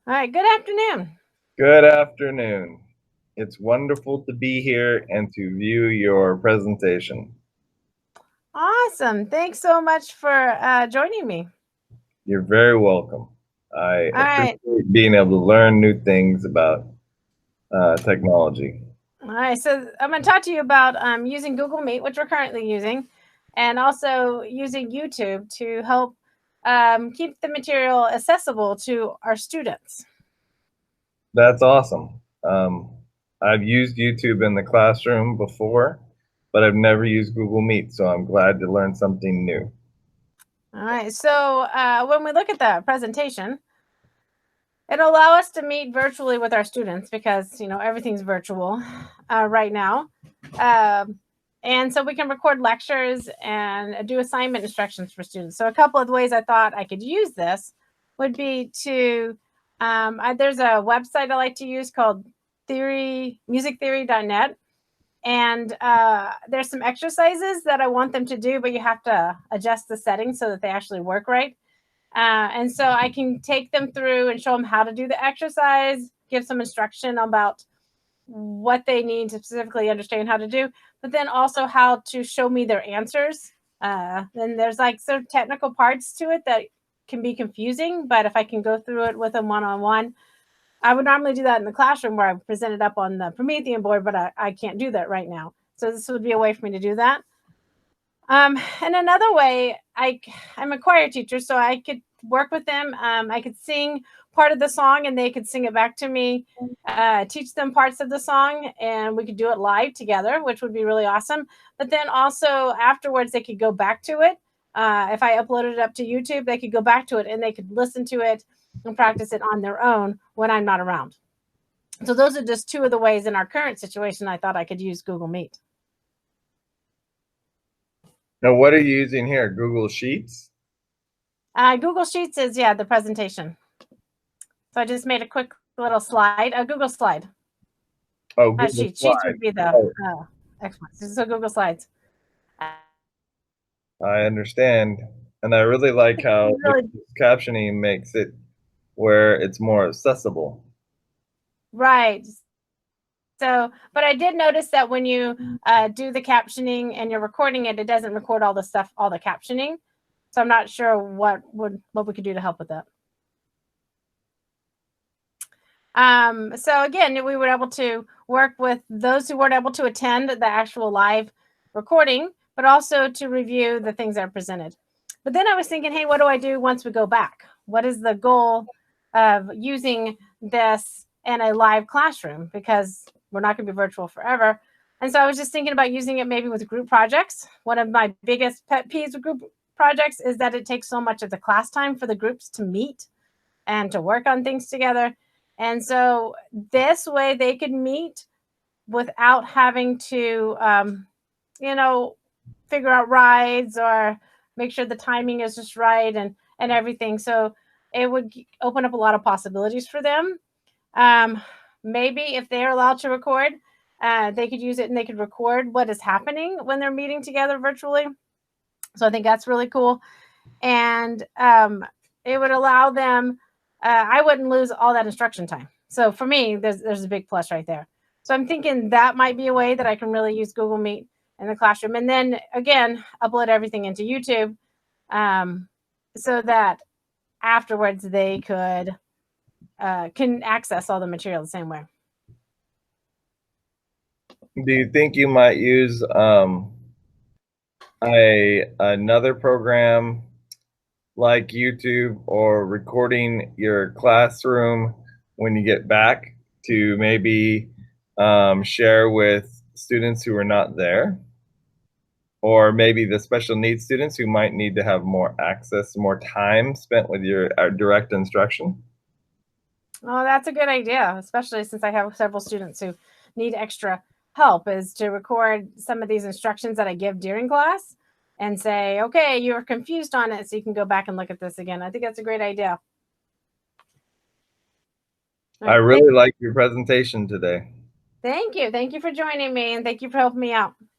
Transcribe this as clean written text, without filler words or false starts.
All right, good afternoon. Good afternoon. It's wonderful to be here and to view your presentation. Awesome. Thanks so much for joining me. You're very welcome. I All right. appreciate being able to learn new things about technology. All right. So I'm going to talk to you about using Google Meet, which we're currently using, and also using YouTube to help keep the material accessible to our students. That's awesome. I've used YouTube in the classroom before, but I've never used Google Meet, so I'm glad to learn something new. All right. So when we look at the presentation, it'll allow us to meet virtually with our students because everything's virtual right now. Um, and so we can record lectures and do assignment instructions for students. So a couple of ways I thought I could use this would be to there's a website I like to use called musictheory.net, and there's some exercises that I want them to do, but you have to adjust the settings so that they actually work right. And so I can take them through and show them how to do the exercise, give some instruction about what they need to specifically understand how to do, but then also how to show me their answers. Then there's like some technical parts to it that can be confusing, but if I can go through it with them one on one, I would normally do that in the classroom where I present it up on the Promethean board, but I can't do that right now. So this would be a way for me to do that. And another way, I'm a choir teacher, so I could work with them. I could sing part of the song, and they could sing it back to me. Teach them parts of the song, and we could do it live together, which would be really awesome. But then also afterwards, they could go back to it. If I uploaded it up to YouTube, they could go back to it and they could listen to it and practice it on their own when I'm not around. So those are just two of the ways in our current situation I thought I could use Google Meet. Now, what are you using here? Google Sheets? Google Sheets is, yeah, the presentation. So I just made a quick little slide, a Google slide. Oh, Google Sheets. Sheets would Slides. be the Oh, Xbox. So Google Slides. I understand. And I really like how Really, captioning makes it where it's more accessible. right. So, but I did notice that when you do the captioning and you're recording it, it doesn't record all the stuff, all the captioning. So I'm not sure what we could do to help with that. So again, we were able to work with those who weren't able to attend the actual live recording, but also to review the things that are presented. But then I was thinking, hey, what do I do once we go back? What is the goal of using this in a live classroom? Because we're not going to be virtual forever. And so I was just thinking about using it maybe with group projects. One of my biggest pet peeves with group projects is that it takes so much of the class time for the groups to meet and to work on things together. And so this way they could meet without having to, you know, figure out rides or make sure the timing is just right and everything. So it would open up a lot of possibilities for them. Um, Maybe if they're allowed to record, they could use it and they could record what is happening when they're meeting together virtually. So I think that's really cool. And it would allow them, I wouldn't lose all that instruction time. So for me, there's a big plus right there. So I'm thinking that might be a way that I can really use Google Meet in the classroom. And then again, upload everything into YouTube, um, so that afterwards they could can access all the material the same way. Do you think you might use another program like YouTube or recording your classroom when you get back to maybe share with students who are not there? Or maybe the special needs students who might need to have more access, more time spent with your direct instruction? Oh, that's a good idea, especially since I have several students who need extra help, is to record some of these instructions that I give during class and say, okay, you were confused on it, so you can go back and look at this again. I think that's a great idea. All I right. really like your presentation today. Thank you. Thank you for joining me and thank you for helping me out.